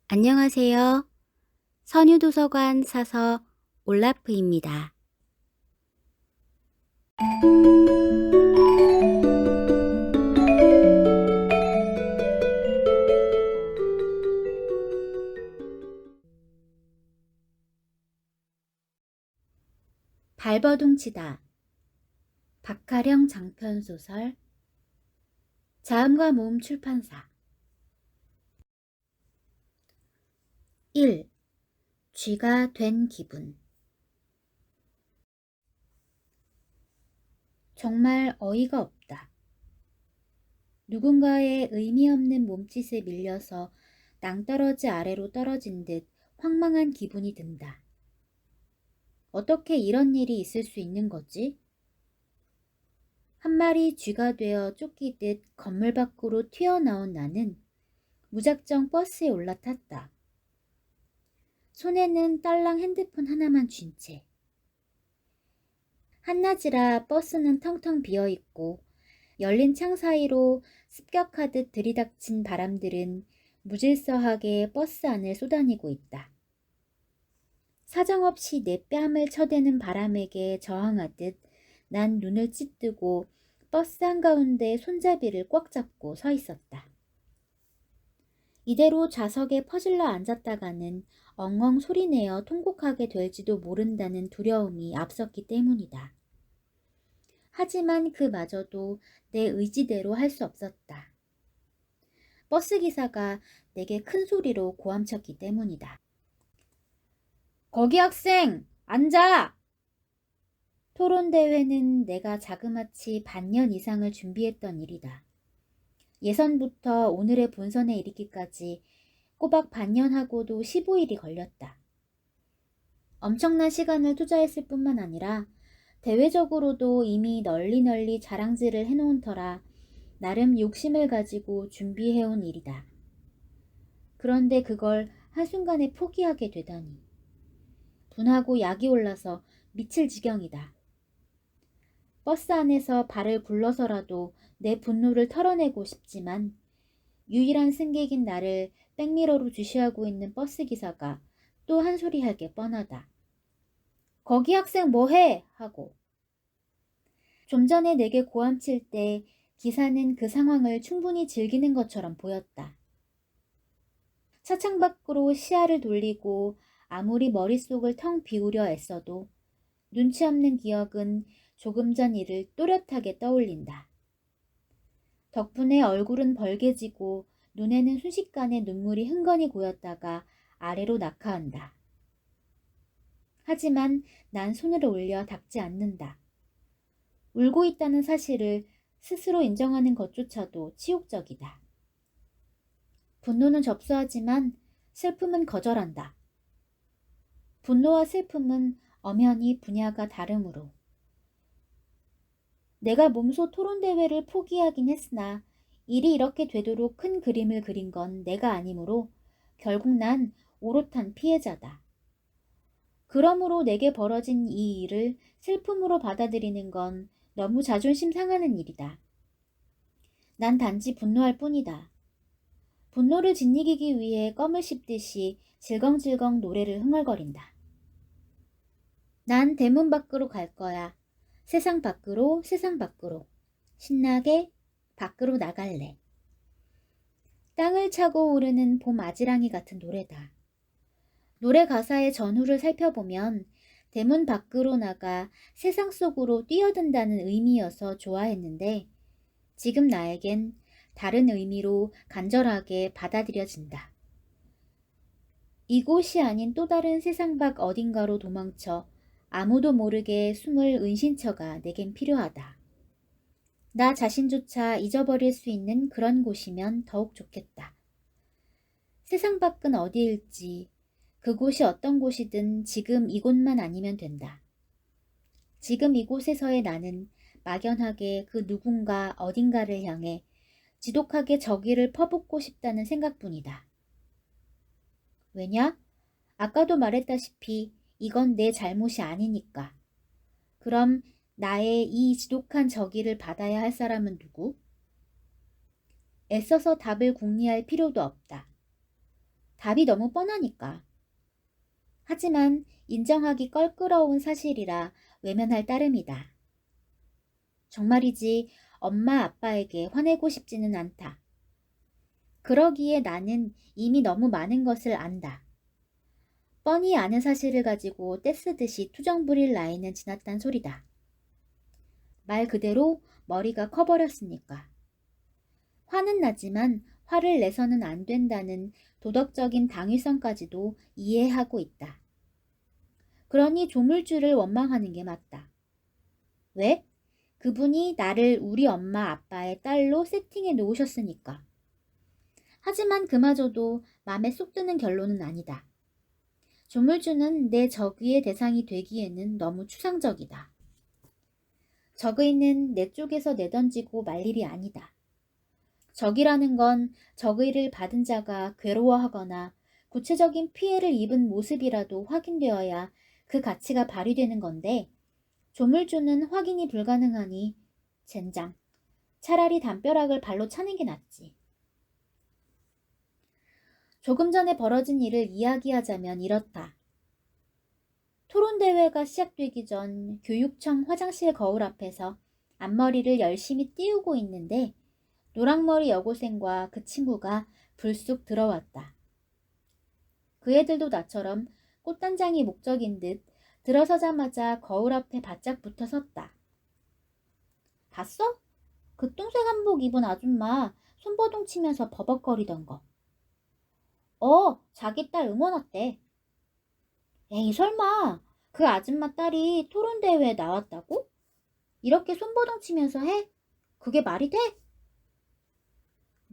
안녕하세요. 선유도서관 사서 올라프입니다. 발버둥치다. 박하령 장편소설. 자음과 모음 출판사. 1. 쥐가 된 기분. 정말 어이가 없다. 누군가의 의미 없는 몸짓에 밀려서 낭떠러지 아래로 떨어진 듯 황망한 기분이 든다. 어떻게 이런 일이 있을 수 있는 거지? 한 마리 쥐가 되어 쫓기듯 건물 밖으로 튀어나온 나는 무작정 버스에 올라탔다. 손에는 딸랑 핸드폰 하나만 쥔 채. 한낮이라 버스는 텅텅 비어있고 열린 창 사이로 습격하듯 들이닥친 바람들은 무질서하게 버스 안을 쏘다니고 있다. 사정없이 내 뺨을 쳐대는 바람에게 저항하듯 난 눈을 찌뜨고 버스 한가운데 손잡이를 꽉 잡고 서 있었다. 이대로 좌석에 퍼질러 앉았다가는 엉엉 소리내어 통곡하게 될지도 모른다는 두려움이 앞섰기 때문이다. 하지만 그마저도 내 의지대로 할 수 없었다. 버스 기사가 내게 큰 소리로 고함쳤기 때문이다. 거기 학생! 앉아! 토론대회는 내가 자그마치 반년 이상을 준비했던 일이다. 예선부터 오늘의 본선에 이르기까지 꼬박 반년하고도 15일이 걸렸다. 엄청난 시간을 투자했을 뿐만 아니라 대외적으로도 이미 널리 자랑질을 해놓은 터라 나름 욕심을 가지고 준비해온 일이다. 그런데 그걸 한순간에 포기하게 되다니. 분하고 약이 올라서 미칠 지경이다. 버스 안에서 발을 굴러서라도 내 분노를 털어내고 싶지만 유일한 승객인 나를 백미러로 주시하고 있는 버스 기사가 또 한 소리 할 게 뻔하다. 거기 학생 뭐해? 하고. 좀 전에 내게 고함칠 때 기사는 그 상황을 충분히 즐기는 것처럼 보였다. 차창 밖으로 시야를 돌리고 아무리 머릿속을 텅 비우려 애써도 눈치 없는 기억은 조금 전 일을 또렷하게 떠올린다. 덕분에 얼굴은 벌개지고 눈에는 순식간에 눈물이 흥건히 고였다가 아래로 낙하한다. 하지만 난 손을 올려 닦지 않는다. 울고 있다는 사실을 스스로 인정하는 것조차도 치욕적이다. 분노는 접수하지만 슬픔은 거절한다. 분노와 슬픔은 엄연히 분야가 다르므로. 내가 몸소 토론대회를 포기하긴 했으나 일이 이렇게 되도록 큰 그림을 그린 건 내가 아니므로 결국 난 오롯한 피해자다. 그러므로 내게 벌어진 이 일을 슬픔으로 받아들이는 건 너무 자존심 상하는 일이다. 난 단지 분노할 뿐이다. 분노를 짓이기기 위해 껌을 씹듯이 질겅질겅 노래를 흥얼거린다. 난 대문 밖으로 갈 거야. 세상 밖으로, 세상 밖으로. 신나게 밖으로 나갈래. 땅을 차고 오르는 봄 아지랑이 같은 노래다. 노래 가사의 전후를 살펴보면 대문 밖으로 나가 세상 속으로 뛰어든다는 의미여서 좋아했는데 지금 나에겐 다른 의미로 간절하게 받아들여진다. 이곳이 아닌 또 다른 세상 밖 어딘가로 도망쳐 아무도 모르게 숨을 은신처가 내겐 필요하다. 나 자신조차 잊어버릴 수 있는 그런 곳이면 더욱 좋겠다. 세상 밖은 어디일지, 그곳이 어떤 곳이든 지금 이곳만 아니면 된다. 지금 이곳에서의 나는 막연하게 그 누군가 어딘가를 향해 지독하게 저기를 퍼붓고 싶다는 생각뿐이다. 왜냐? 아까도 말했다시피 이건 내 잘못이 아니니까. 그럼 나의 이 지독한 저기를 받아야 할 사람은 누구? 애써서 답을 궁리할 필요도 없다. 답이 너무 뻔하니까. 하지만 인정하기 껄끄러운 사실이라 외면할 따름이다. 정말이지 엄마 아빠에게 화내고 싶지는 않다. 그러기에 나는 이미 너무 많은 것을 안다. 뻔히 아는 사실을 가지고 떼쓰듯이 투정 부릴 나이는 지났단 소리다. 말 그대로 머리가 커버렸으니까. 화는 나지만 화를 내서는 안 된다는 도덕적인 당위성까지도 이해하고 있다. 그러니 조물주를 원망하는 게 맞다. 왜? 그분이 나를 우리 엄마 아빠의 딸로 세팅해 놓으셨으니까. 하지만 그마저도 맘에 쏙 드는 결론은 아니다. 조물주는 내 적의의 대상이 되기에는 너무 추상적이다. 적의는 내 쪽에서 내던지고 말 일이 아니다. 적이라는 건 적의를 받은 자가 괴로워하거나 구체적인 피해를 입은 모습이라도 확인되어야 그 가치가 발휘되는 건데 조물주는 확인이 불가능하니 젠장, 차라리 담벼락을 발로 차는 게 낫지. 조금 전에 벌어진 일을 이야기하자면 이렇다. 토론대회가 시작되기 전 교육청 화장실 거울 앞에서 앞머리를 열심히 띄우고 있는데 노랑머리 여고생과 그 친구가 불쑥 들어왔다. 그 애들도 나처럼 꽃단장이 목적인 듯 들어서자마자 거울 앞에 바짝 붙어 섰다. 봤어? 그 똥색 한복 입은 아줌마 손버둥 치면서 버벅거리던 거. 자기 딸 응원 왔대. 에이 설마 그 아줌마 딸이 토론대회에 나왔다고? 이렇게 손버둥 치면서 해? 그게 말이 돼?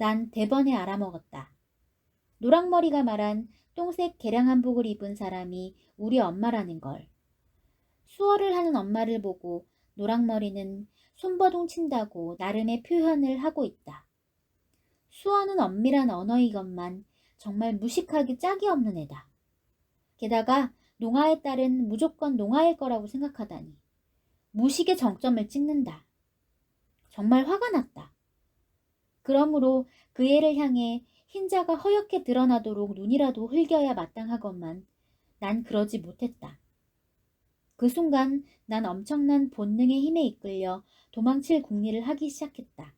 난 대번에 알아먹었다. 노랑머리가 말한 똥색 개량 한복을 입은 사람이 우리 엄마라는 걸. 수어를 하는 엄마를 보고 노랑머리는 손버둥 친다고 나름의 표현을 하고 있다. 수어는 엄밀한 언어이건만 정말 무식하기 짝이 없는 애다. 게다가 농아의 딸은 무조건 농아일 거라고 생각하다니. 무식의 정점을 찍는다. 정말 화가 났다. 그러므로 그 애를 향해 흰자가 허옇게 드러나도록 눈이라도 흘겨야 마땅하건만 난 그러지 못했다. 그 순간 난 엄청난 본능의 힘에 이끌려 도망칠 궁리를 하기 시작했다.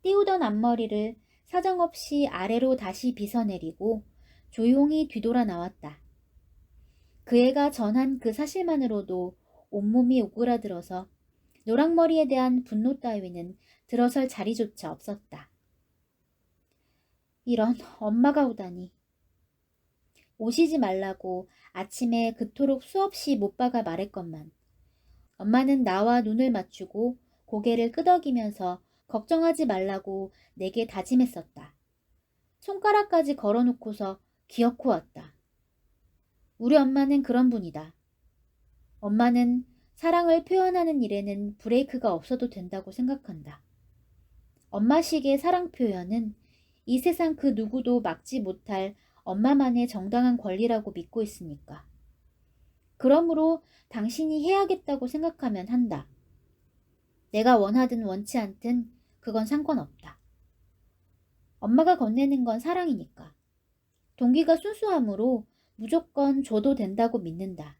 띄우던 앞머리를 사정없이 아래로 다시 빗어내리고 조용히 뒤돌아 나왔다. 그 애가 전한 그 사실만으로도 온몸이 오그라들어서 노랑머리에 대한 분노 따위는 들어설 자리조차 없었다. 이런 엄마가 오다니. 오시지 말라고 아침에 그토록 수없이 못 박아 말했건만 엄마는 나와 눈을 맞추고 고개를 끄덕이면서 걱정하지 말라고 내게 다짐했었다. 손가락까지 걸어놓고서 기어코 왔다. 우리 엄마는 그런 분이다. 엄마는 사랑을 표현하는 일에는 브레이크가 없어도 된다고 생각한다. 엄마식의 사랑 표현은 이 세상 그 누구도 막지 못할 엄마만의 정당한 권리라고 믿고 있으니까. 그러므로 당신이 해야겠다고 생각하면 한다. 내가 원하든 원치 않든 그건 상관없다. 엄마가 건네는 건 사랑이니까. 동기가 순수하므로 무조건 줘도 된다고 믿는다.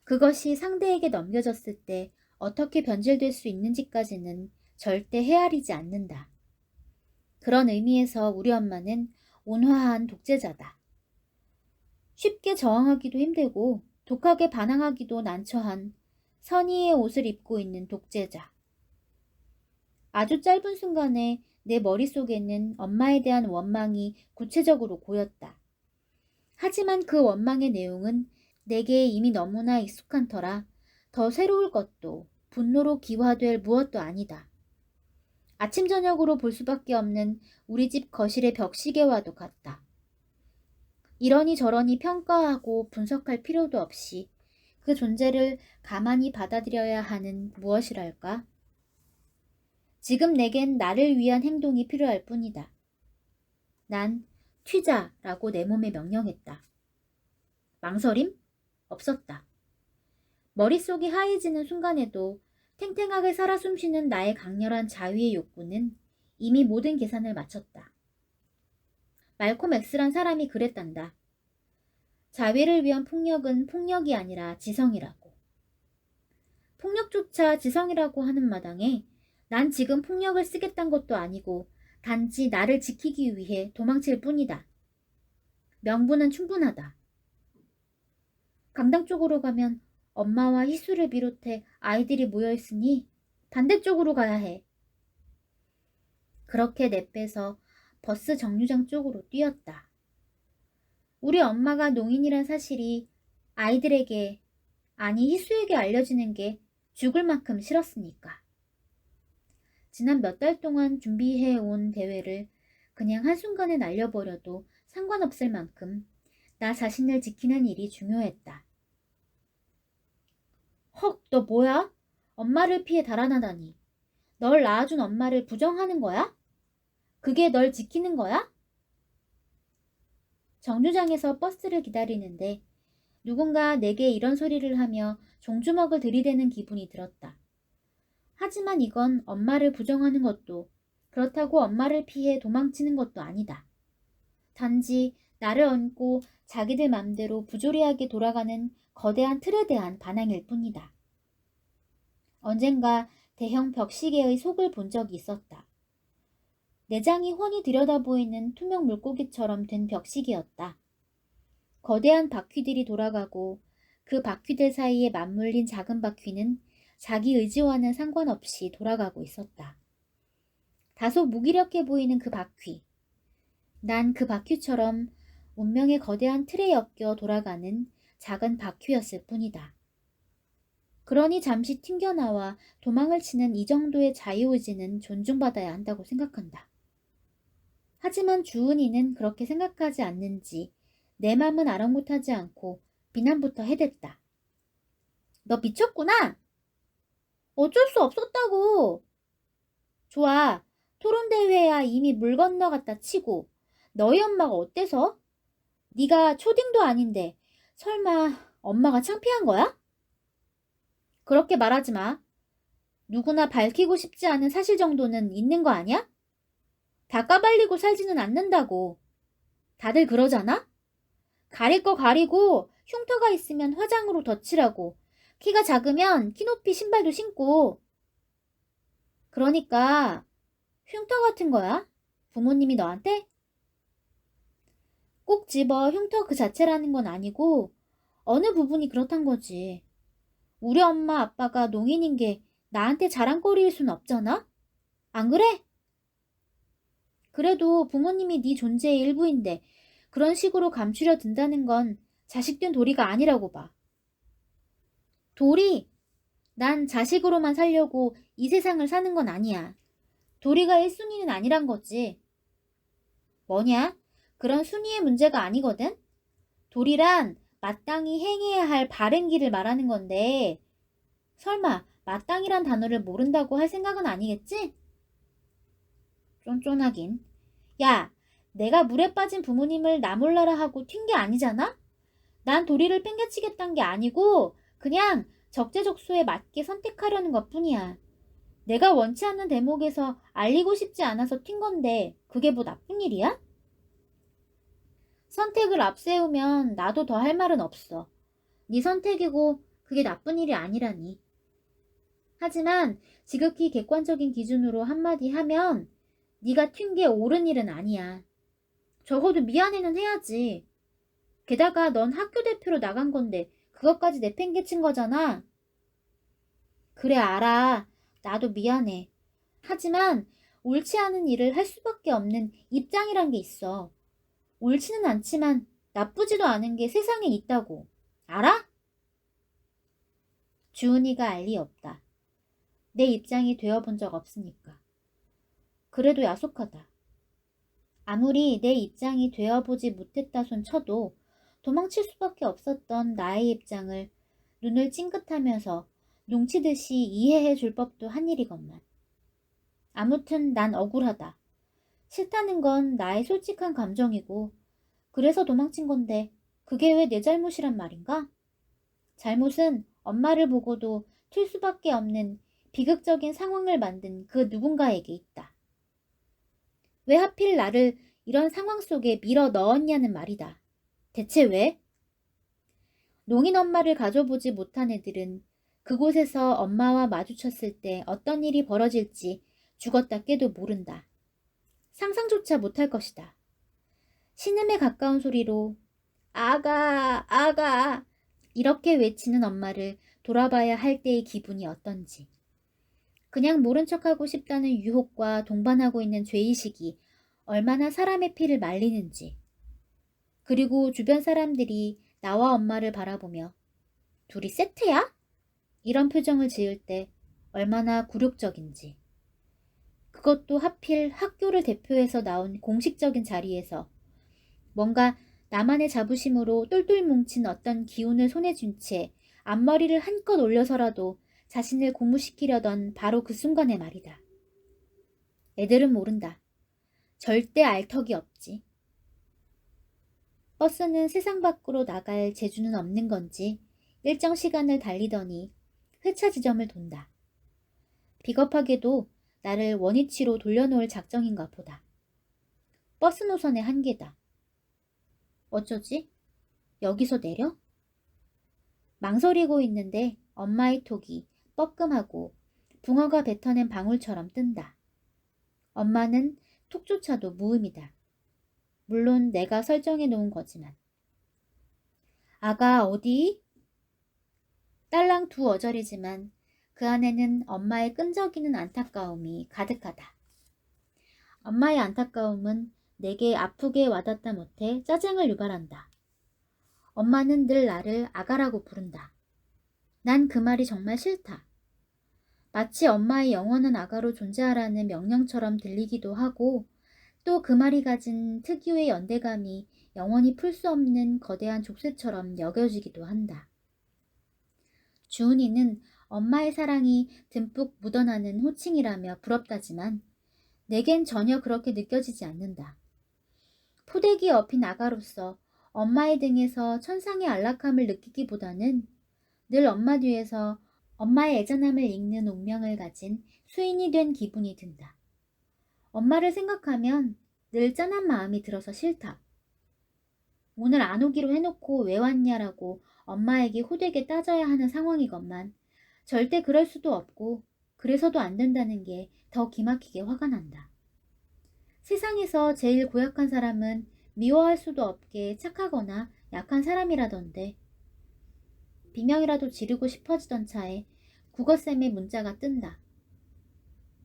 그것이 상대에게 넘겨졌을 때 어떻게 변질될 수 있는지까지는 절대 헤아리지 않는다. 그런 의미에서 우리 엄마는 온화한 독재자다. 쉽게 저항하기도 힘들고 독하게 반항하기도 난처한 선의의 옷을 입고 있는 독재자. 아주 짧은 순간에 내 머릿속에는 엄마에 대한 원망이 구체적으로 고였다. 하지만 그 원망의 내용은 내게 이미 너무나 익숙한 터라 더 새로울 것도 분노로 기화될 무엇도 아니다. 아침 저녁으로 볼 수밖에 없는 우리 집 거실의 벽시계와도 같다. 이러니 저러니 평가하고 분석할 필요도 없이 그 존재를 가만히 받아들여야 하는 무엇이랄까? 지금 내겐 나를 위한 행동이 필요할 뿐이다. 난 튀자라고 내 몸에 명령했다. 망설임? 없었다. 머릿속이 하얘지는 순간에도 탱탱하게 살아 숨쉬는 나의 강렬한 자위의 욕구는 이미 모든 계산을 마쳤다. 말콤 X란 사람이 그랬단다. 자위를 위한 폭력은 폭력이 아니라 지성이라고. 폭력조차 지성이라고 하는 마당에 난 지금 폭력을 쓰겠단 것도 아니고 단지 나를 지키기 위해 도망칠 뿐이다. 명분은 충분하다. 강당 쪽으로 가면 엄마와 희수를 비롯해 아이들이 모여있으니 반대쪽으로 가야 해. 그렇게 내빼서 버스 정류장 쪽으로 뛰었다. 우리 엄마가 농인이란 사실이 아이들에게, 아니 희수에게 알려지는 게 죽을 만큼 싫었으니까. 지난 몇 달 동안 준비해온 대회를 그냥 한순간에 날려버려도 상관없을 만큼 나 자신을 지키는 일이 중요했다. 헉, 너 뭐야? 엄마를 피해 달아나다니. 널 낳아준 엄마를 부정하는 거야? 그게 널 지키는 거야? 정류장에서 버스를 기다리는데 누군가 내게 이런 소리를 하며 종주먹을 들이대는 기분이 들었다. 하지만 이건 엄마를 부정하는 것도 그렇다고 엄마를 피해 도망치는 것도 아니다. 단지 나를 얹고 자기들 맘대로 부조리하게 돌아가는 거대한 틀에 대한 반항일 뿐이다. 언젠가 대형 벽시계의 속을 본 적이 있었다. 내장이 훤히 들여다보이는 투명 물고기처럼 된 벽시계였다. 거대한 바퀴들이 돌아가고 그 바퀴들 사이에 맞물린 작은 바퀴는 자기 의지와는 상관없이 돌아가고 있었다. 다소 무기력해 보이는 그 바퀴. 난 그 바퀴처럼 운명의 거대한 틀에 엮여 돌아가는 작은 바퀴였을 뿐이다. 그러니 잠시 튕겨나와 도망을 치는 이 정도의 자유의지는 존중받아야 한다고 생각한다. 하지만 주은이는 그렇게 생각하지 않는지 내 맘은 아랑곳하지 않고 비난부터 해댔다. 너 미쳤구나? 어쩔 수 없었다고. 좋아, 토론대회야 이미 물 건너갔다 치고 너희 엄마가 어때서? 네가 초딩도 아닌데 설마 엄마가 창피한 거야? 그렇게 말하지 마. 누구나 밝히고 싶지 않은 사실 정도는 있는 거 아니야? 다 까발리고 살지는 않는다고. 다들 그러잖아? 가릴 거 가리고 흉터가 있으면 화장으로 덧칠하고 키가 작으면 키높이 신발도 신고. 그러니까 흉터 같은 거야? 부모님이 너한테? 꼭 집어 흉터 그 자체라는 건 아니고 어느 부분이 그렇단 거지. 우리 엄마 아빠가 농인인 게 나한테 자랑거리일 순 없잖아? 안 그래? 그래도 부모님이 네 존재의 일부인데 그런 식으로 감추려 든다는 건 자식된 도리가 아니라고 봐. 도리? 난 자식으로만 살려고 이 세상을 사는 건 아니야. 도리가 1순위는 아니란 거지. 뭐냐? 그런 순위의 문제가 아니거든? 도리란 마땅히 행해야 할 바른 길을 말하는 건데 설마 마땅이란 단어를 모른다고 할 생각은 아니겠지? 쫀쫀하긴. 야, 내가 물에 빠진 부모님을 나 몰라라 하고 튄 게 아니잖아? 난 도리를 뺑겨치겠다는 게 아니고 그냥 적재적소에 맞게 선택하려는 것뿐이야. 내가 원치 않는 대목에서 알리고 싶지 않아서 튄 건데 그게 뭐 나쁜 일이야? 선택을 앞세우면 나도 더 할 말은 없어. 네 선택이고 그게 나쁜 일이 아니라니. 하지만 지극히 객관적인 기준으로 한마디 하면 네가 튄 게 옳은 일은 아니야. 적어도 미안해는 해야지. 게다가 넌 학교 대표로 나간 건데 그것까지 내팽개친 거잖아. 그래, 알아. 나도 미안해. 하지만 옳지 않은 일을 할 수밖에 없는 입장이란 게 있어. 옳지는 않지만 나쁘지도 않은 게 세상에 있다고. 알아? 주은이가 알 리 없다. 내 입장이 되어본 적 없으니까. 그래도 야속하다. 아무리 내 입장이 되어보지 못했다 손 쳐도 도망칠 수밖에 없었던 나의 입장을 눈을 찡긋하면서 농치듯이 이해해 줄 법도 한 일이건만. 아무튼 난 억울하다. 싫다는 건 나의 솔직한 감정이고 그래서 도망친 건데 그게 왜 내 잘못이란 말인가? 잘못은 엄마를 보고도 튈 수밖에 없는 비극적인 상황을 만든 그 누군가에게 있다. 왜 하필 나를 이런 상황 속에 밀어 넣었냐는 말이다. 대체 왜? 농인 엄마를 가져보지 못한 애들은 그곳에서 엄마와 마주쳤을 때 어떤 일이 벌어질지 죽었다 깨도 모른다. 상상조차 못할 것이다. 신음에 가까운 소리로 아가, 아가 이렇게 외치는 엄마를 돌아봐야 할 때의 기분이 어떤지. 그냥 모른 척하고 싶다는 유혹과 동반하고 있는 죄의식이 얼마나 사람의 피를 말리는지. 그리고 주변 사람들이 나와 엄마를 바라보며 둘이 세트야? 이런 표정을 지을 때 얼마나 굴욕적인지. 그것도 하필 학교를 대표해서 나온 공식적인 자리에서 뭔가 나만의 자부심으로 똘똘 뭉친 어떤 기운을 손에 쥔 채 앞머리를 한껏 올려서라도 자신을 고무시키려던 바로 그 순간의 말이다. 애들은 모른다. 절대 알 턱이 없지. 버스는 세상 밖으로 나갈 재주는 없는 건지 일정 시간을 달리더니 회차 지점을 돈다. 비겁하게도 나를 원위치로 돌려놓을 작정인가 보다. 버스 노선의 한계다. 어쩌지? 여기서 내려? 망설이고 있는데 엄마의 톡이 뻐끔하고 붕어가 뱉어낸 방울처럼 뜬다. 엄마는 톡조차도 무음이다. 물론 내가 설정해 놓은 거지만. 아가 어디? 딸랑 두 어절이지만 그 안에는 엄마의 끈적이는 안타까움이 가득하다. 엄마의 안타까움은 내게 아프게 와닿다 못해 짜증을 유발한다. 엄마는 늘 나를 아가라고 부른다. 난 그 말이 정말 싫다. 마치 엄마의 영원한 아가로 존재하라는 명령처럼 들리기도 하고 또 그 말이 가진 특유의 연대감이 영원히 풀 수 없는 거대한 족쇄처럼 여겨지기도 한다. 주은이는 엄마의 사랑이 듬뿍 묻어나는 호칭이라며 부럽다지만 내겐 전혀 그렇게 느껴지지 않는다. 포대기에 업힌 아가로서 엄마의 등에서 천상의 안락함을 느끼기보다는 늘 엄마 뒤에서 엄마의 애잔함을 읽는 운명을 가진 수인이 된 기분이 든다. 엄마를 생각하면 늘 짠한 마음이 들어서 싫다. 오늘 안 오기로 해놓고 왜 왔냐라고 엄마에게 호되게 따져야 하는 상황이건만 절대 그럴 수도 없고 그래서도 안 된다는 게 더 기막히게 화가 난다. 세상에서 제일 고약한 사람은 미워할 수도 없게 착하거나 약한 사람이라던데 비명이라도 지르고 싶어지던 차에 국어쌤의 문자가 뜬다.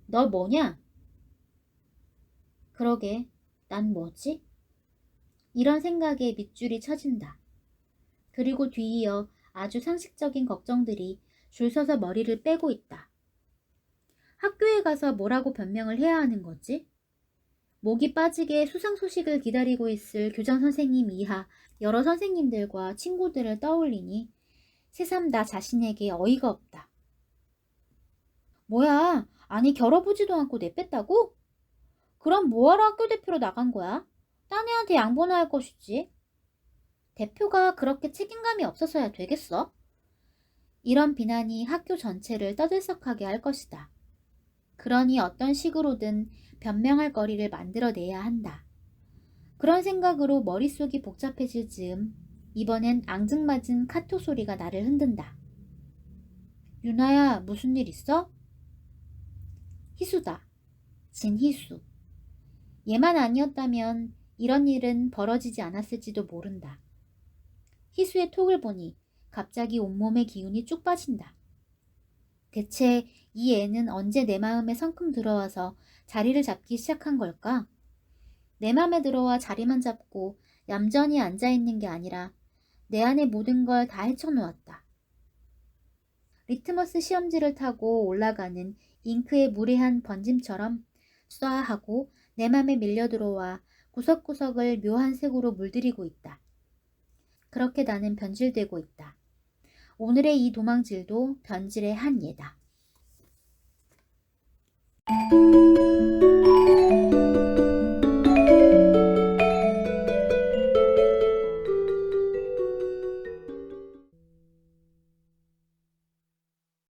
너 뭐냐? 그러게, 난 뭐지? 이런 생각에 밑줄이 쳐진다. 그리고 뒤이어 아주 상식적인 걱정들이 줄 서서 머리를 빼고 있다. 학교에 가서 뭐라고 변명을 해야 하는 거지? 목이 빠지게 수상 소식을 기다리고 있을 교장 선생님 이하 여러 선생님들과 친구들을 떠올리니 새삼 나 자신에게 어이가 없다. 뭐야, 아니 겨뤄보지도 않고 내뺐다고? 그럼 뭐하러 학교 대표로 나간 거야? 딴 애한테 양보나 할 것이지. 대표가 그렇게 책임감이 없어서야 되겠어? 이런 비난이 학교 전체를 떠들썩하게 할 것이다. 그러니 어떤 식으로든 변명할 거리를 만들어내야 한다. 그런 생각으로 머릿속이 복잡해질 즈음 이번엔 앙증맞은 카톡 소리가 나를 흔든다. 유나야, 무슨 일 있어? 희수다. 진희수. 얘만 아니었다면 이런 일은 벌어지지 않았을지도 모른다. 희수의 톡을 보니 갑자기 온몸의 기운이 쭉 빠진다. 대체 이 애는 언제 내 마음에 성큼 들어와서 자리를 잡기 시작한 걸까? 내 맘에 들어와 자리만 잡고 얌전히 앉아있는 게 아니라 내 안의 모든 걸 다 헤쳐놓았다. 리트머스 시험지를 타고 올라가는 잉크의 무례한 번짐처럼 쏴 하고 내 맘에 밀려 들어와 구석구석을 묘한 색으로 물들이고 있다. 그렇게 나는 변질되고 있다. 오늘의 이 도망질도 변질의 한 예다.